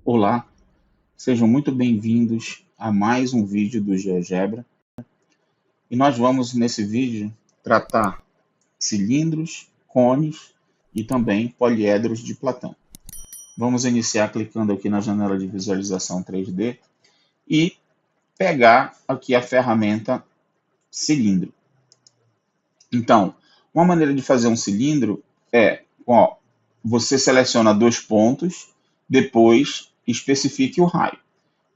Olá, sejam muito bem-vindos a mais um vídeo do GeoGebra. E nós vamos, nesse vídeo, tratar cilindros, cones e também poliedros de Platão. Vamos iniciar clicando aqui na janela de visualização 3D e pegar aqui a ferramenta cilindro. Então, uma maneira de fazer um cilindro é, você seleciona dois pontos, depois especifique o raio,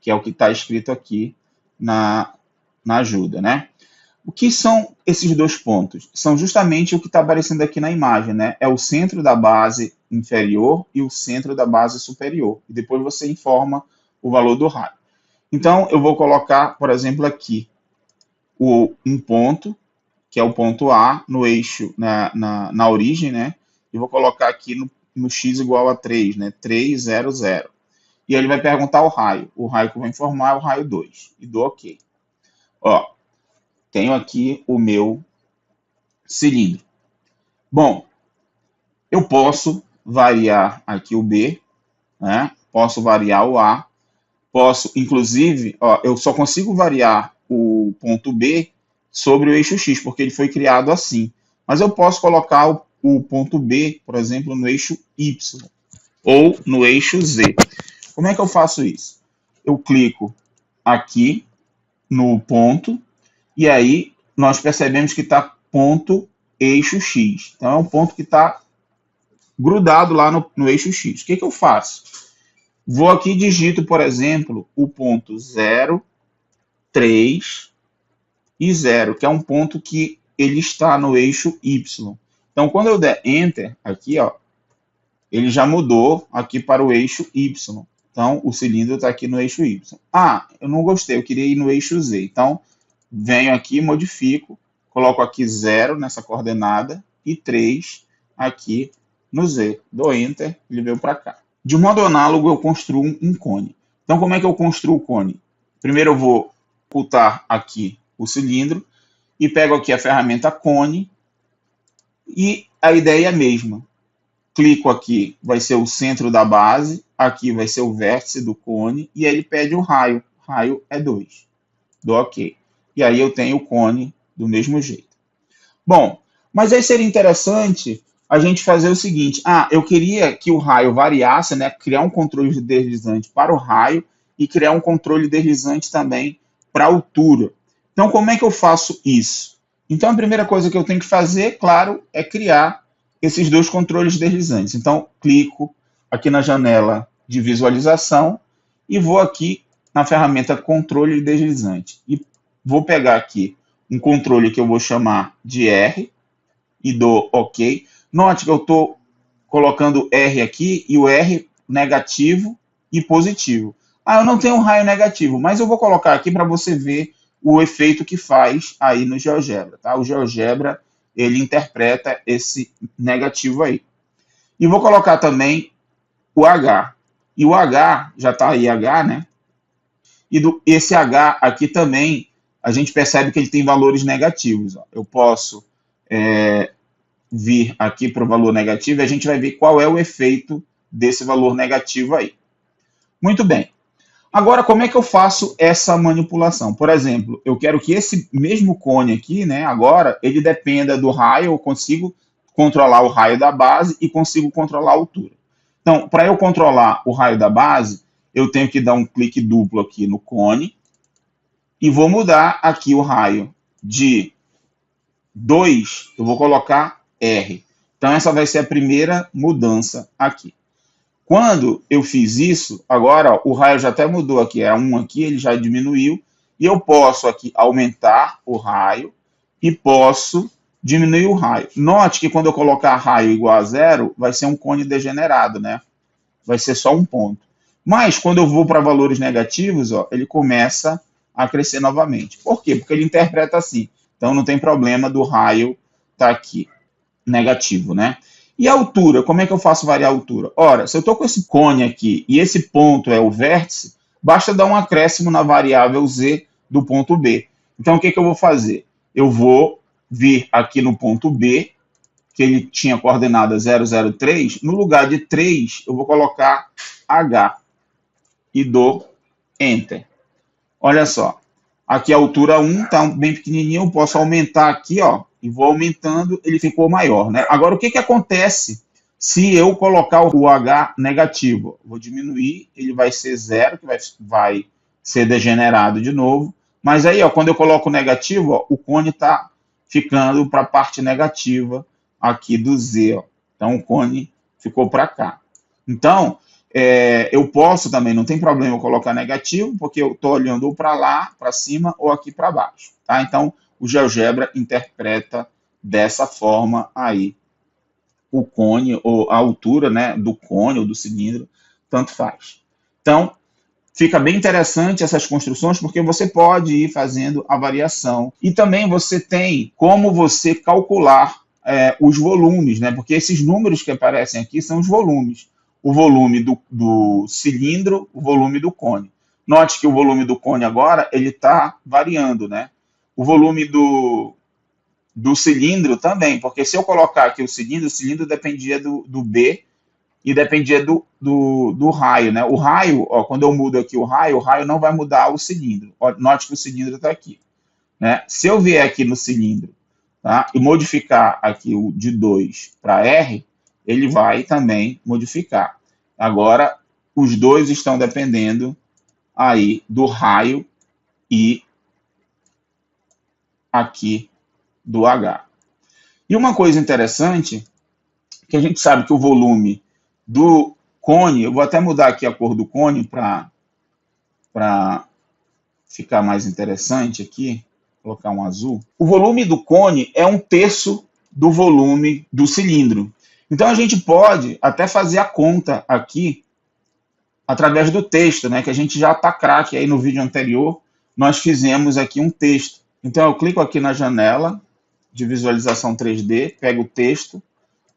que é o que está escrito aqui na ajuda, né? O que são esses dois pontos? São justamente o que está aparecendo aqui na imagem, né? É o centro da base inferior e o centro da base superior. E depois você informa o valor do raio. Então, eu vou colocar, por exemplo, aqui um ponto, que é o ponto A, no eixo, na origem, né? E vou colocar aqui no x igual a 3, né? 3, 0, 0. E ele vai perguntar o raio. O raio que eu vou informar é o raio 2. E dou OK. Ó, tenho aqui o meu cilindro. Bom, eu posso variar aqui o B, né? Posso variar o A. Posso, inclusive, eu só consigo variar o ponto B sobre o eixo X, porque ele foi criado assim. Mas eu posso colocar o ponto B, por exemplo, no eixo Y ou no eixo Z. Como é que eu faço isso? Eu clico aqui no ponto e aí nós percebemos que está ponto eixo X. Então é um ponto que está grudado lá no eixo X. O que eu faço? Vou aqui e digito, por exemplo, o ponto 0, 3 e 0, que é um ponto que ele está no eixo Y. Então, quando eu der Enter aqui, ó, ele já mudou aqui para o eixo Y. Então, o cilindro está aqui no eixo Y. Ah, eu não gostei, eu queria ir no eixo Z. Então, venho aqui, modifico, coloco aqui 0 nessa coordenada e 3 aqui no Z. Dou Enter, ele veio para cá. De modo análogo, eu construo um cone. Então, como é que eu construo o cone? Primeiro, eu vou ocultar aqui o cilindro e pego aqui a ferramenta cone e a ideia é a mesma. Clico aqui, vai ser o centro da base, aqui vai ser o vértice do cone, e aí ele pede o raio. O raio é 2. Dou OK. E aí eu tenho o cone do mesmo jeito. Bom, mas aí seria interessante a gente fazer o seguinte. Eu queria que o raio variasse, né? Criar um controle deslizante para o raio e criar um controle deslizante também para a altura. Então, como é que eu faço isso? Então, a primeira coisa que eu tenho que fazer, claro, é criar esses dois controles deslizantes. Então, clico aqui na janela de visualização e vou aqui na ferramenta controle deslizante. E vou pegar aqui um controle que eu vou chamar de R e dou OK. Note que eu estou colocando R aqui e o R negativo e positivo. Eu não tenho um raio negativo, mas eu vou colocar aqui para você ver o efeito que faz aí no GeoGebra. Tá? O GeoGebra, ele interpreta esse negativo aí. E vou colocar também o H. E o H, já está aí H, né? E esse H aqui também, a gente percebe que ele tem valores negativos. Ó. Eu posso vir aqui para o valor negativo e a gente vai ver qual é o efeito desse valor negativo aí. Muito bem. Agora, como é que eu faço essa manipulação? Por exemplo, eu quero que esse mesmo cone aqui, né, agora, ele dependa do raio, eu consigo controlar o raio da base e consigo controlar a altura. Então, para eu controlar o raio da base, eu tenho que dar um clique duplo aqui no cone e vou mudar aqui o raio de 2, eu vou colocar R. Então, essa vai ser a primeira mudança aqui. Quando eu fiz isso, agora ó, o raio já até mudou aqui, é 1 aqui, ele já diminuiu, e eu posso aqui aumentar o raio e posso diminuir o raio. Note que quando eu colocar raio igual a 0, vai ser um cone degenerado, né? Vai ser só um ponto. Mas quando eu vou para valores negativos, ó, ele começa a crescer novamente. Por quê? Porque ele interpreta assim. Então não tem problema do raio estar aqui negativo, né? E a altura, como é que eu faço variar a altura? Ora, se eu estou com esse cone aqui e esse ponto é o vértice, basta dar um acréscimo na variável z do ponto B. Então, o que eu vou fazer? Eu vou vir aqui no ponto B que ele tinha coordenada 003, no lugar de 3, eu vou colocar H e dou Enter. Olha só, aqui a altura 1 está bem pequenininho, eu posso aumentar aqui, ó, e vou aumentando, ele ficou maior, né? Agora, o que acontece se eu colocar o H negativo? Vou diminuir, ele vai ser 0, que vai ser degenerado de novo. Mas aí, ó, quando eu coloco o negativo, ó, o cone está ficando para a parte negativa aqui do Z. Ó. Então, o cone ficou para cá. Então, eu posso também, não tem problema eu colocar negativo, porque eu estou olhando ou para lá, para cima, ou aqui para baixo. Tá? Então, o GeoGebra interpreta dessa forma aí o cone, ou a altura, né, do cone ou do cilindro, tanto faz. Então, fica bem interessante essas construções, porque você pode ir fazendo a variação. E também você tem como você calcular os volumes, né? Porque esses números que aparecem aqui são os volumes. O volume do cilindro, o volume do cone. Note que o volume do cone agora ele está variando, né? O volume do cilindro também, porque se eu colocar aqui o cilindro dependia do B e dependia do raio, né? O raio, ó, quando eu mudo aqui o raio não vai mudar o cilindro. Ó, note que o cilindro está aqui. Né? Se eu vier aqui no cilindro, tá? E modificar aqui o de 2 para R, ele vai também modificar. Agora, os dois estão dependendo aí do raio e aqui do H. E uma coisa interessante, que a gente sabe que o volume do cone, eu vou até mudar aqui a cor do cone para ficar mais interessante aqui, colocar um azul. O volume do cone é 1/3 do volume do cilindro. Então a gente pode até fazer a conta aqui através do texto, né? Que a gente já está craque aí no vídeo anterior, nós fizemos aqui um texto. Então eu clico aqui na janela de visualização 3D, pego o texto,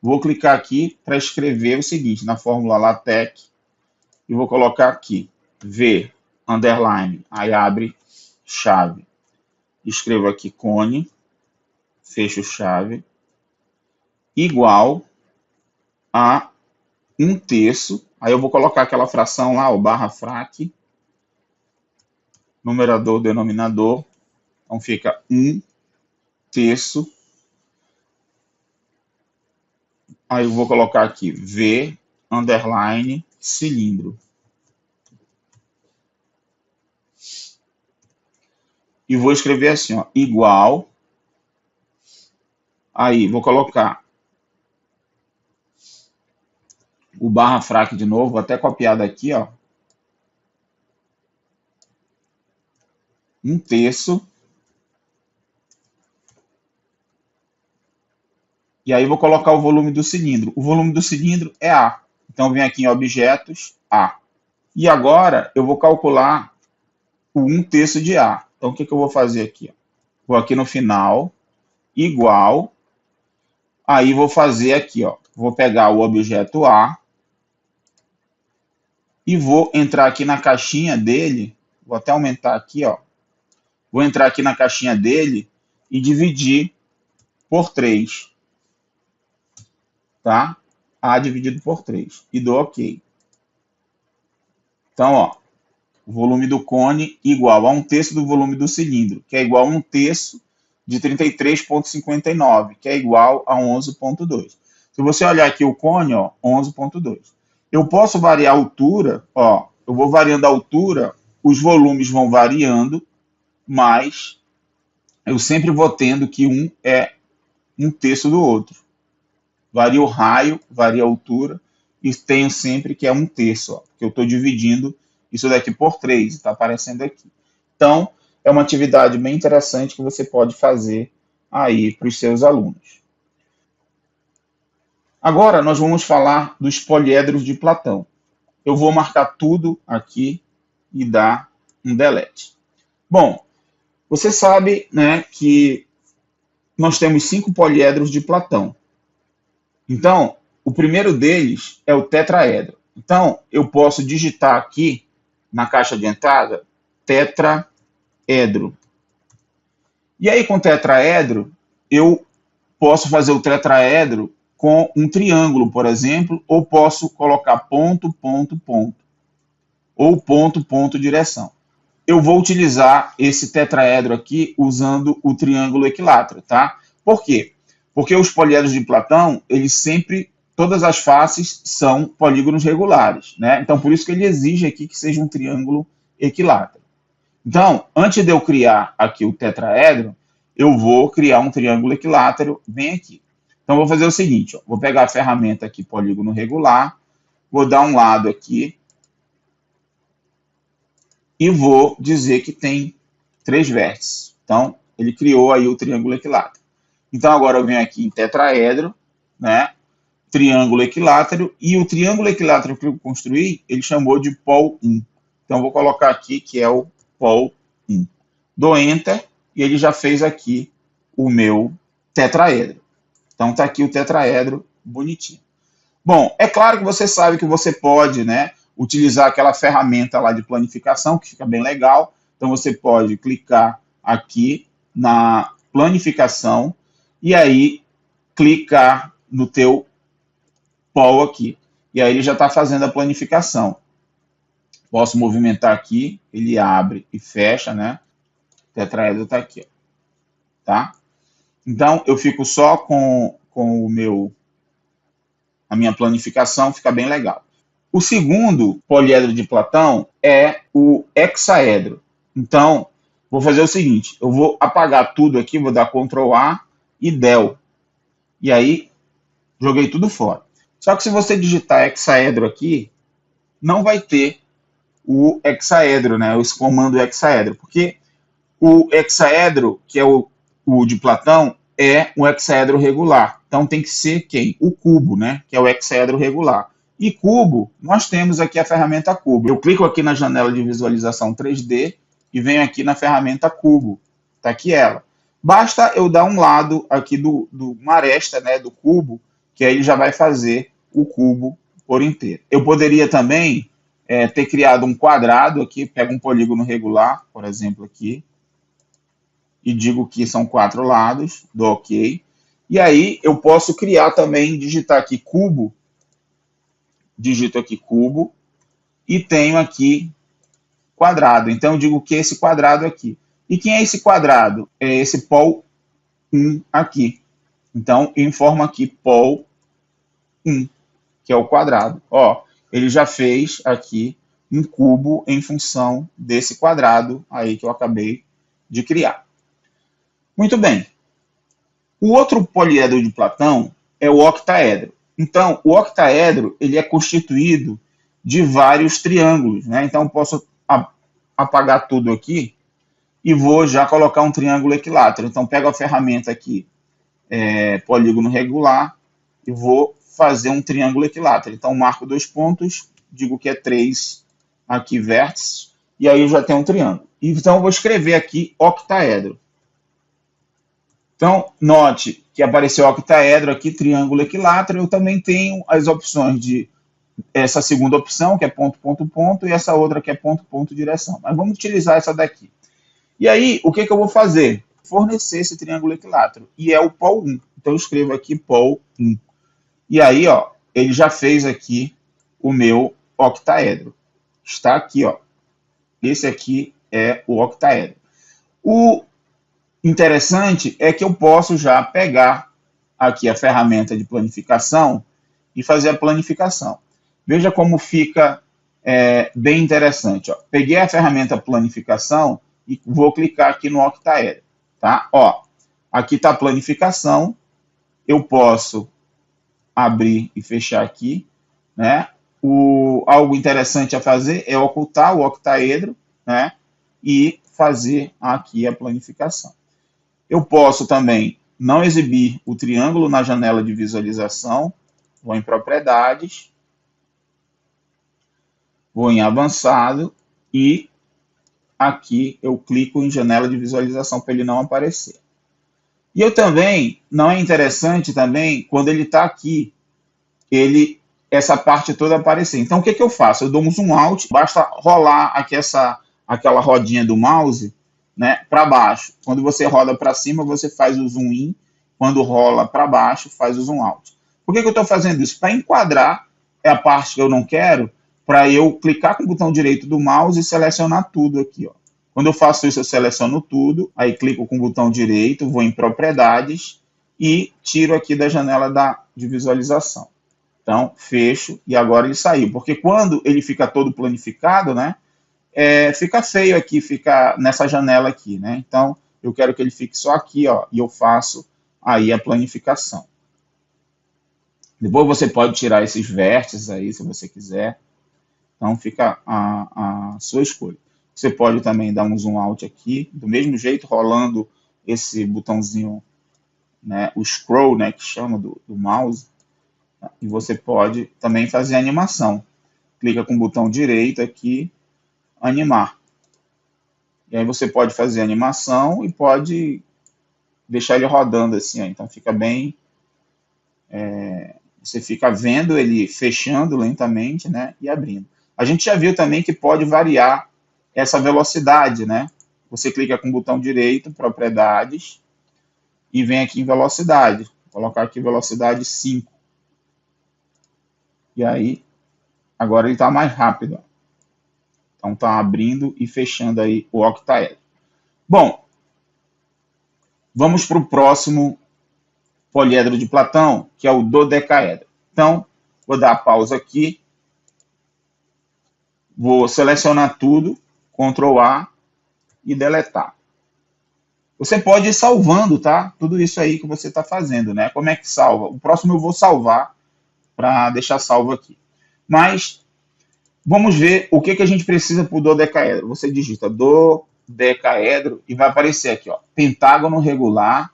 vou clicar aqui para escrever o seguinte, na fórmula LaTeX, e vou colocar aqui, V, underline, aí abre chave. Escrevo aqui cone, fecho chave, igual a 1/3, aí eu vou colocar aquela fração lá, o barra frac, numerador, denominador, então fica 1/3, aí eu vou colocar aqui V, underline, cilindro. E vou escrever assim, ó, igual, aí vou colocar o barra frac de novo, vou até copiar daqui, ó, 1/3, e aí vou colocar o volume do cilindro. O volume do cilindro é A, então vem aqui em objetos, A. E agora eu vou calcular o 1/3 de A. Então o que eu vou fazer aqui? Vou aqui no final, igual, aí vou fazer aqui, ó, vou pegar o objeto A e vou entrar aqui na caixinha dele, vou até aumentar aqui, ó, vou entrar aqui na caixinha dele e dividir por 3, tá? A dividido por 3, e dou OK. Então, ó, o volume do cone igual a 1/3 do volume do cilindro, que é igual a 1/3 de 33,59, que é igual a 11,2. Se você olhar aqui o cone, ó, 11,2. Eu posso variar a altura, ó, eu vou variando a altura, os volumes vão variando, mas eu sempre vou tendo que um é 1/3 do outro. Varia o raio, varia a altura, e tenho sempre que é 1/3, ó, porque eu estou dividindo isso daqui por 3, está aparecendo aqui. Então, é uma atividade bem interessante que você pode fazer aí para os seus alunos. Agora, nós vamos falar dos poliedros de Platão. Eu vou marcar tudo aqui e dar um delete. Bom, você sabe, né, que nós temos 5 poliedros de Platão. Então, o primeiro deles é o tetraedro. Então, eu posso digitar aqui na caixa de entrada tetraedro. E aí, com tetraedro, eu posso fazer o tetraedro com um triângulo, por exemplo, ou posso colocar ponto, ponto, ponto, ou ponto, ponto, direção. Eu vou utilizar esse tetraedro aqui usando o triângulo equilátero, tá? Por quê? Porque os poliedros de Platão, eles sempre, todas as faces são polígonos regulares, né? Então, por isso que ele exige aqui que seja um triângulo equilátero. Então, antes de eu criar aqui o tetraedro, eu vou criar um triângulo equilátero bem aqui. Então, vou fazer o seguinte, ó, vou pegar a ferramenta aqui, polígono regular, vou dar um lado aqui, e vou dizer que tem 3 vértices. Então, ele criou aí o triângulo equilátero. Então, agora eu venho aqui em tetraedro, né? Triângulo equilátero, e o triângulo equilátero que eu construí, ele chamou de pol 1. Então, vou colocar aqui que é o pol 1. Dou Enter, e ele já fez aqui o meu tetraedro. Então, está aqui o tetraedro bonitinho. Bom, é claro que você sabe que você pode, né, utilizar aquela ferramenta lá de planificação, que fica bem legal. Então, você pode clicar aqui na planificação e aí clicar no teu pol aqui. E aí ele já está fazendo a planificação. Posso movimentar aqui, ele abre e fecha, né? O tetraedro está aqui, ó. Tá? Então, eu fico só com a minha planificação, fica bem legal. O segundo poliedro de Platão é o hexaedro. Então, vou fazer o seguinte, eu vou apagar tudo aqui, vou dar Ctrl A e Del. E aí, joguei tudo fora. Só que se você digitar hexaedro aqui, não vai ter o hexaedro, né? Esse comando hexaedro, porque o hexaedro, que é o de Platão, é um hexaedro regular. Então tem que ser quem? O cubo, né? Que é o hexaedro regular. E cubo, nós temos aqui a ferramenta cubo. Eu clico aqui na janela de visualização 3D e venho aqui na ferramenta cubo. Está aqui ela. Basta eu dar um lado aqui uma aresta, né, do cubo, que aí ele já vai fazer o cubo por inteiro. Eu poderia também ter criado um quadrado aqui, pego um polígono regular, por exemplo, aqui, e digo que são 4 lados, dou OK. E aí eu posso criar também, digitar aqui cubo, digito aqui cubo, e tenho aqui quadrado. Então eu digo que esse quadrado aqui. E quem é esse quadrado? É esse pol 1 aqui. Então eu informo aqui pol 1, que é o quadrado. Ó, ele já fez aqui um cubo em função desse quadrado aí que eu acabei de criar. Muito bem. O outro poliedro de Platão é o octaedro. Então, o octaedro ele é constituído de vários triângulos, né? Então, eu posso apagar tudo aqui e vou já colocar um triângulo equilátero. Então, pego a ferramenta aqui, polígono regular, e vou fazer um triângulo equilátero. Então, marco 2 pontos, digo que é 3 aqui vértices, e aí eu já tenho um triângulo. Então, eu vou escrever aqui octaedro. Então, note que apareceu octaedro aqui, triângulo equilátero. Eu também tenho as opções de essa segunda opção, que é ponto, ponto, ponto, e essa outra que é ponto, ponto, direção. Mas vamos utilizar essa daqui. E aí, o que eu vou fazer? Fornecer esse triângulo equilátero. E é o pol 1. Então, eu escrevo aqui pol 1. E aí, ó, ele já fez aqui o meu octaedro. Está aqui, ó. Esse aqui é o octaedro. O interessante é que eu posso já pegar aqui a ferramenta de planificação e fazer a planificação. Veja como fica bem interessante. Ó. Peguei a ferramenta planificação e vou clicar aqui no octaedro. Tá? Ó, aqui está a planificação. Eu posso abrir e fechar aqui. Né? Algo interessante a fazer é ocultar o octaedro, né? E fazer aqui a planificação. Eu posso também não exibir o triângulo na janela de visualização. Vou em propriedades, vou em avançado e aqui eu clico em janela de visualização para ele não aparecer. E eu também, não é interessante também, quando ele está aqui, essa parte toda aparecer. Então o que eu faço? Eu dou um zoom out, basta rolar aqui aquela rodinha do mouse, né, para baixo. Quando você roda para cima, você faz o zoom in quando rola para baixo, faz o zoom out. Por que eu estou fazendo isso? Para enquadrar a parte que eu não quero, para eu clicar com o botão direito do mouse e selecionar tudo aqui. Ó. Quando eu faço isso, eu seleciono tudo, aí clico com o botão direito, vou em propriedades e tiro aqui da janela de visualização. Então, fecho e agora ele saiu. Porque quando ele fica todo planificado, né, fica feio aqui, fica nessa janela aqui, né? Então, eu quero que ele fique só aqui, ó, e eu faço aí a planificação. Depois você pode tirar esses vértices aí, se você quiser. Então, fica a sua escolha. Você pode também dar um zoom out aqui, do mesmo jeito, rolando esse botãozinho, né, o scroll, né, que chama do mouse. E você pode também fazer animação. Clica com o botão direito aqui, animar. E aí você pode fazer animação e pode deixar ele rodando assim, ó. Então fica bem... você fica vendo ele fechando lentamente, né, e abrindo. A gente já viu também que pode variar essa velocidade, né? Você clica com o botão direito, propriedades, e vem aqui em velocidade. Vou colocar aqui velocidade 5. E aí, agora ele está mais rápido. Então está abrindo e fechando aí o octaedro. Bom, vamos para o próximo poliedro de Platão, que é o dodecaedro. Então, vou dar a pausa aqui. Vou selecionar tudo, Ctrl A e deletar. Você pode ir salvando, tá? Tudo isso aí que você está fazendo, né? Como é que salva? O próximo eu vou salvar para deixar salvo aqui. Mas vamos ver o que a gente precisa para o dodecaedro. Você digita dodecaedro e vai aparecer aqui, ó, pentágono regular,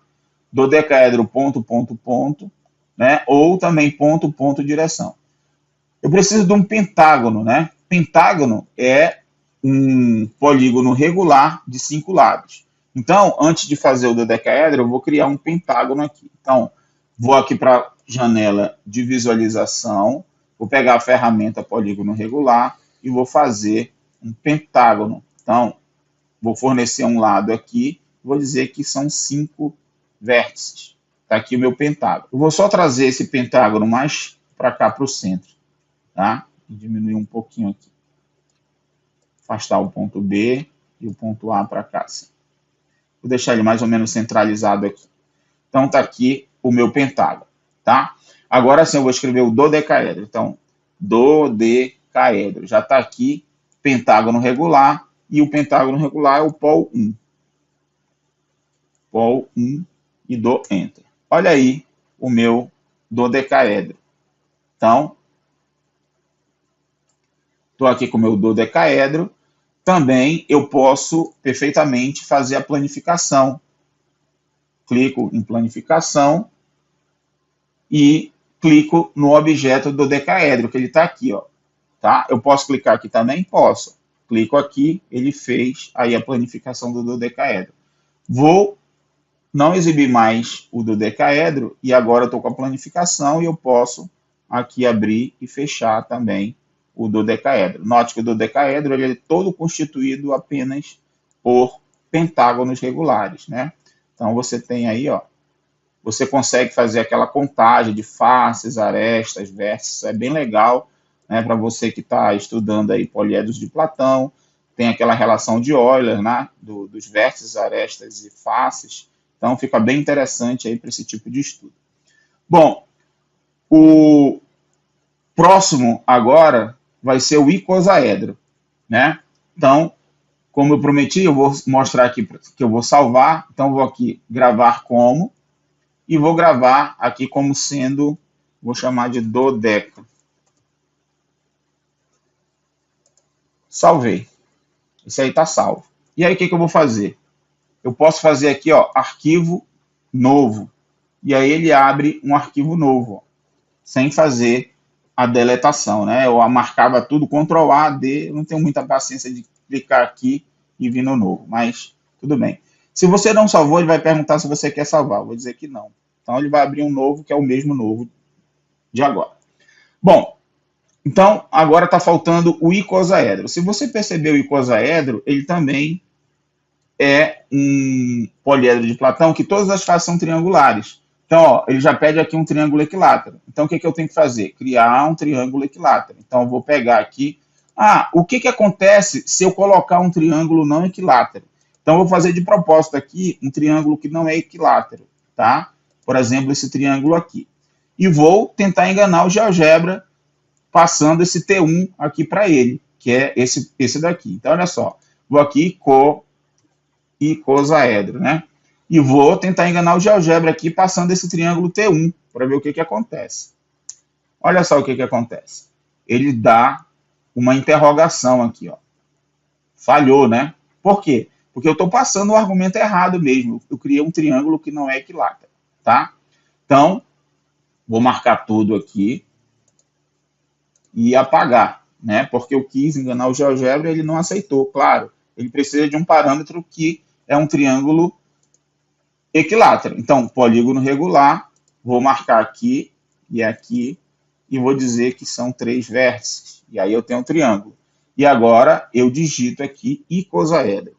dodecaedro ponto, ponto, ponto, né? Ou também ponto, ponto, direção. Eu preciso de um pentágono, né? Pentágono é um polígono regular de 5 lados. Então, antes de fazer o dodecaedro, eu vou criar um pentágono aqui. Então, vou aqui para a janela de visualização, vou pegar a ferramenta polígono regular e vou fazer um pentágono. Então, vou fornecer um lado aqui, vou dizer que são 5 vértices. Está aqui o meu pentágono. Eu vou só trazer esse pentágono mais para cá, para o centro. Tá? Diminuir um pouquinho aqui. Afastar o ponto B e o ponto A para cá. Assim. Vou deixar ele mais ou menos centralizado aqui. Então, está aqui o meu pentágono. Tá? Agora sim, eu vou escrever o dodecaedro. Então, dodecaedro. Já está aqui, pentágono regular. E o pentágono regular é o pol 1. Pol 1 e dou Enter. Olha aí o meu dodecaedro. Então, estou aqui com o meu dodecaedro. Também eu posso perfeitamente fazer a planificação. Clico em planificação e clico no objeto dodecaedro, que ele está aqui. Ó, tá? Eu posso clicar aqui também? Posso. Clico aqui, ele fez aí a planificação do dodecaedro. Vou não exibir mais o dodecaedro e agora eu estou com a planificação e eu posso aqui abrir e fechar também o dodecaedro. Note que o dodecaedro ele é todo constituído apenas por pentágonos regulares, né? Então você tem aí, ó, você consegue fazer aquela contagem de faces, arestas, vértices, é bem legal, né, para você que está estudando aí poliedros de Platão, tem aquela relação de Euler, né, dos vértices, arestas e faces, então fica bem interessante aí para esse tipo de estudo. Bom, o próximo agora vai ser o icosaedro, né? Então, como eu prometi, eu vou mostrar aqui que eu vou salvar. Então, vou aqui gravar como e vou gravar aqui como sendo, vou chamar de dodeca. Salvei. Esse aí está salvo. E aí, o que eu vou fazer? Eu posso fazer aqui, ó, arquivo novo. E aí ele abre um arquivo novo, ó, sem fazer a deletação, né? Eu marcava tudo, Ctrl A, D, eu não tenho muita paciência de clicar aqui e vir no novo, mas tudo bem. Se você não salvou, ele vai perguntar se você quer salvar, eu vou dizer que não. Então ele vai abrir um novo, que é o mesmo novo de agora. Bom, então agora está faltando o icosaedro. Se você perceber o icosaedro, ele também é um poliedro de Platão que todas as faces são triangulares. Então, ó, ele já pede aqui um triângulo equilátero. Então, o que eu tenho que fazer? Criar um triângulo equilátero. Então, eu vou pegar aqui. O que acontece se eu colocar um triângulo não equilátero? Então, eu vou fazer de propósito aqui um triângulo que não é equilátero, tá? Por exemplo, esse triângulo aqui. E vou tentar enganar o GeoGebra passando esse T1 aqui para ele, que é esse daqui. Então, olha só. Vou aqui, icosaedro, né? E vou tentar enganar o GeoGebra aqui passando esse triângulo T1 para ver o que acontece. Olha só o que acontece. Ele dá uma interrogação aqui, ó. Falhou, né? Por quê? Porque eu estou passando o argumento errado mesmo. Eu criei um triângulo que não é equilátero, tá? Então, vou marcar tudo aqui e apagar, né? Porque eu quis enganar o GeoGebra e ele não aceitou, claro. Ele precisa de um parâmetro que é um triângulo equilátero. Então, polígono regular, vou marcar aqui e vou dizer que são 3 vértices. E aí eu tenho um triângulo. E agora eu digito aqui icosaedro.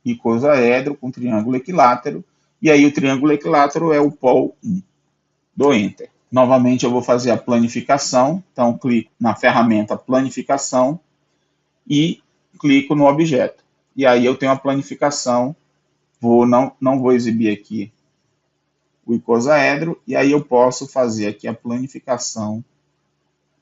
Icosaedro com triângulo equilátero. E aí o triângulo equilátero é o pol 1. Dou Enter. Novamente eu vou fazer a planificação. Então, clico na ferramenta planificação e clico no objeto. E aí eu tenho a planificação. Não vou exibir aqui o icosaedro, e aí eu posso fazer aqui a planificação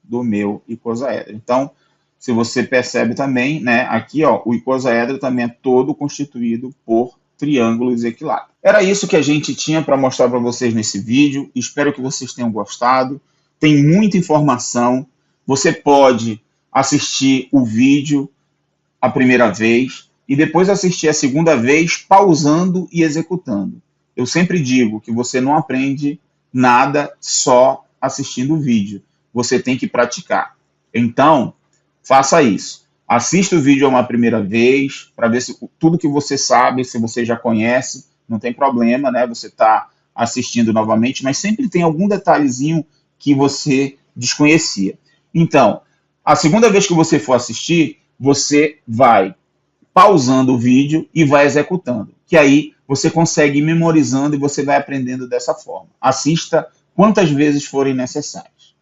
do meu icosaedro. Então, se você percebe também, né, aqui ó, o icosaedro também é todo constituído por triângulos equiláteros. Era isso que a gente tinha para mostrar para vocês nesse vídeo. Espero que vocês tenham gostado. Tem muita informação. Você pode assistir o vídeo a primeira vez e depois assistir a segunda vez pausando e executando. Eu sempre digo que você não aprende nada só assistindo o vídeo. Você tem que praticar. Então, faça isso. Assista o vídeo uma primeira vez para ver se tudo que você sabe, se você já conhece, não tem problema, né? Você está assistindo novamente, mas sempre tem algum detalhezinho que você desconhecia. Então, a segunda vez que você for assistir, você vai pausando o vídeo e vai executando, que aí você consegue ir memorizando e você vai aprendendo dessa forma. Assista quantas vezes forem necessárias.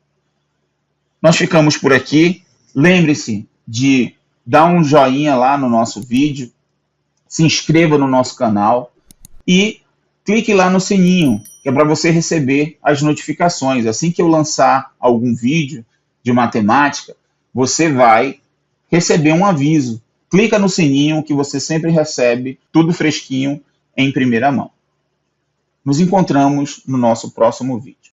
Nós ficamos por aqui. Lembre-se de dar um joinha lá no nosso vídeo, se inscreva no nosso canal e clique lá no sininho, que é para você receber as notificações. Assim que eu lançar algum vídeo de matemática, você vai receber um aviso. Clica no sininho que você sempre recebe tudo fresquinho em primeira mão. Nos encontramos no nosso próximo vídeo.